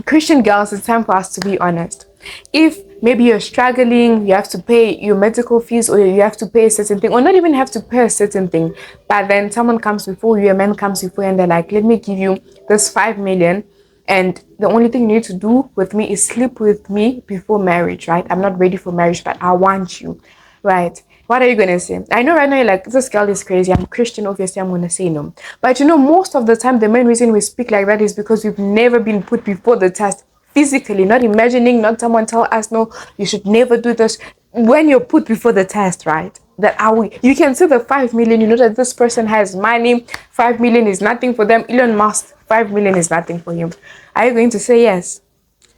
Christian girls, it's time for us to be honest. If maybe you're struggling, you have to pay your medical fees, or you have to pay a certain thing, or not even have to pay a certain thing, but then someone comes before you, a man comes before you, and they're like, let me give you this 5 million, and the only thing you need to do with me is sleep with me before marriage, right? I'm not ready for marriage, but I want you, right? What are you gonna say? I know right now you're like, this girl is crazy. I'm Christian, obviously I'm gonna say no. But most of the time the main reason we speak like that is because we've never been put before the test physically, not imagining, not someone tell us, no, you should never do this. When you're put before the test, right? That are we? You can see the 5 million. You know that this person has money. 5 million is nothing for them. Elon Musk, 5 million is nothing for him. Are you going to say yes?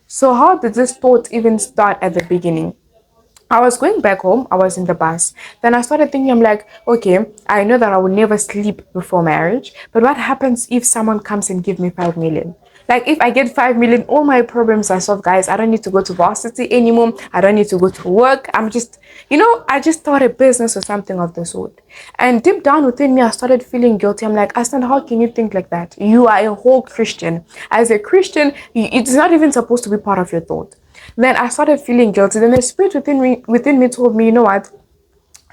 So how did this thought even start at the beginning? I was going back home, I was in the bus. Then I started thinking, I'm like, okay, I know that I will never sleep before marriage, but what happens if someone comes and give me 5 million? Like if I get 5 million, all my problems are solved, guys. I don't need to go to varsity anymore. I don't need to go to work. I'm just, I just started a business or something of the sort. And deep down within me, I started feeling guilty. I'm like, Aston, how can you think like that? You are a whole Christian. As a Christian, it's not even supposed to be part of your thought. Then I started feeling guilty. Then the spirit within me told me, you know what?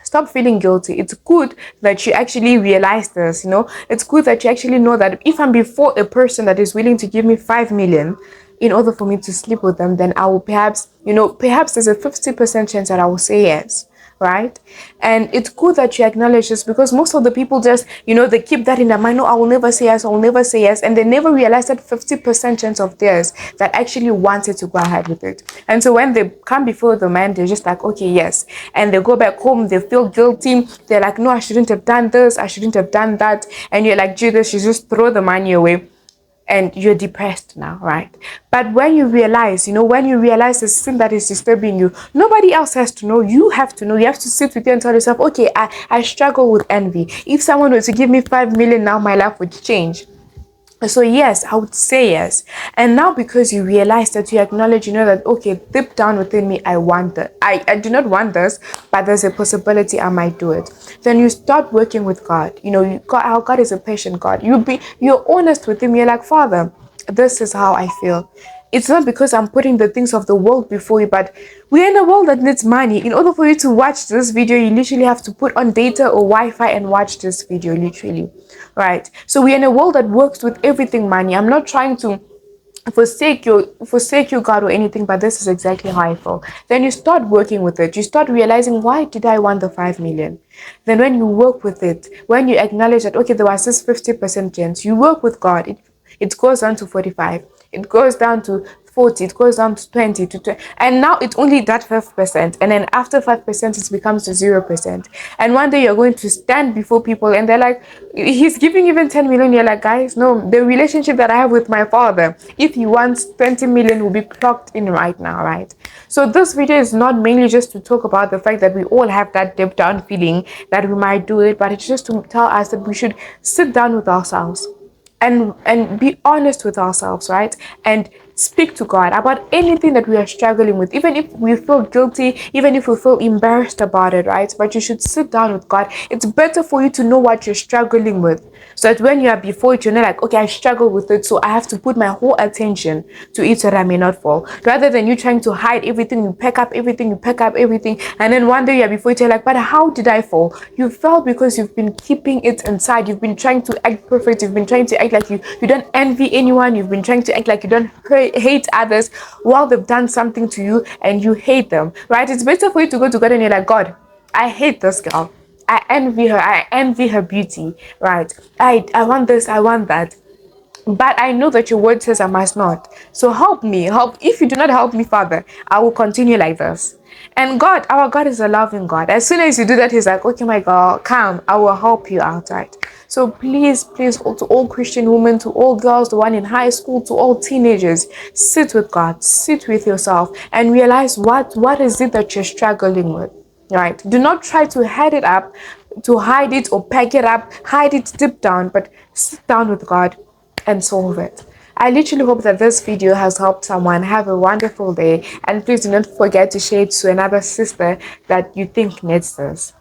Stop feeling guilty. It's good that you actually realize this. It's good that you actually know that if I'm before a person that is willing to give me 5 million in order for me to sleep with them, then I will perhaps there's a 50% chance that I will say yes, right? And it's good that you acknowledge this, because most of the people just, they keep that in their mind. No, I will never say yes, I will never say yes. And they never realize that 50% chance of theirs that actually wanted to go ahead with it. And so when they come before the man, they're just like, okay, yes. And they go back home, they feel guilty. They're like, no, I shouldn't have done this, I shouldn't have done that. And you're like, Judas, you just throw the money away and you're depressed now, right? But when you realize, the sin that is disturbing you, nobody else has to know. You have to know. You have to sit with you and tell yourself, okay, I struggle with envy. If someone were to give me 5 million now, my life would change. So yes, I would say yes. And now because you realize that, you acknowledge, that, okay, deep down within me, I want that. I do not want this, but there's a possibility I might do it. Then you start working with God. Our God is a patient God. You're honest with him. You're like, Father, this is how I feel. It's not because I'm putting the things of the world before you, but we're in a world that needs money. In order for you to watch this video, you literally have to put on data or Wi-Fi and watch this video, literally, right? So we're in a world that works with everything money. I'm not trying to forsake you, God, or anything, but this is exactly how I feel. Then you start working with it. You start realizing, why did I want the 5 million? Then when you work with it, when you acknowledge that, okay, there was this 50% chance, you work with God, it goes down to 45, it goes down to 40, it goes down to 20 to 20, and now it's only that 5%, and then after 5% it becomes to 0%. And one day you're going to stand before people and they're like, he's giving even 10 million. You're like, guys, no, the relationship that I have with my father, if he wants 20 million, will be clocked in right now, right? So this video is not mainly just to talk about the fact that we all have that deep down feeling that we might do it, but it's just to tell us that we should sit down with ourselves and be honest with ourselves, right? And speak to God about anything that we are struggling with, even if we feel guilty, even if we feel embarrassed about it, right? But you should sit down with God. It's better for you to know what you're struggling with, so that when you are before it, you're not like, okay, I struggle with it, so I have to put my whole attention to it so that I may not fall. Rather than you trying to hide everything, you pack up everything, and then one day you're before it, you're like, but how did I fall? You fell because you've been keeping it inside. You've been trying to act perfect. You've been trying to act like you don't envy anyone. You've been trying to act like you don't hate others while they've done something to you and you hate them, right? It's better for you to go to God and you're like, God, I hate this girl. I envy her. I envy her beauty, right? I want this. I want that. But I know that your word says I must not. So help me. If you do not help me, Father, I will continue like this. And God, our God is a loving God. As soon as you do that, he's like, okay, my God, come, I will help you out, right? So please, to all Christian women, to all girls, the one in high school, to all teenagers, sit with God, sit with yourself and realize what is it that you're struggling with, right? Do not try to hide it up, to hide it or pack it up, hide it deep down, but sit down with God and solve it. I literally hope that this video has helped someone. Have a wonderful day, and please do not forget to share it to another sister that you think needs this.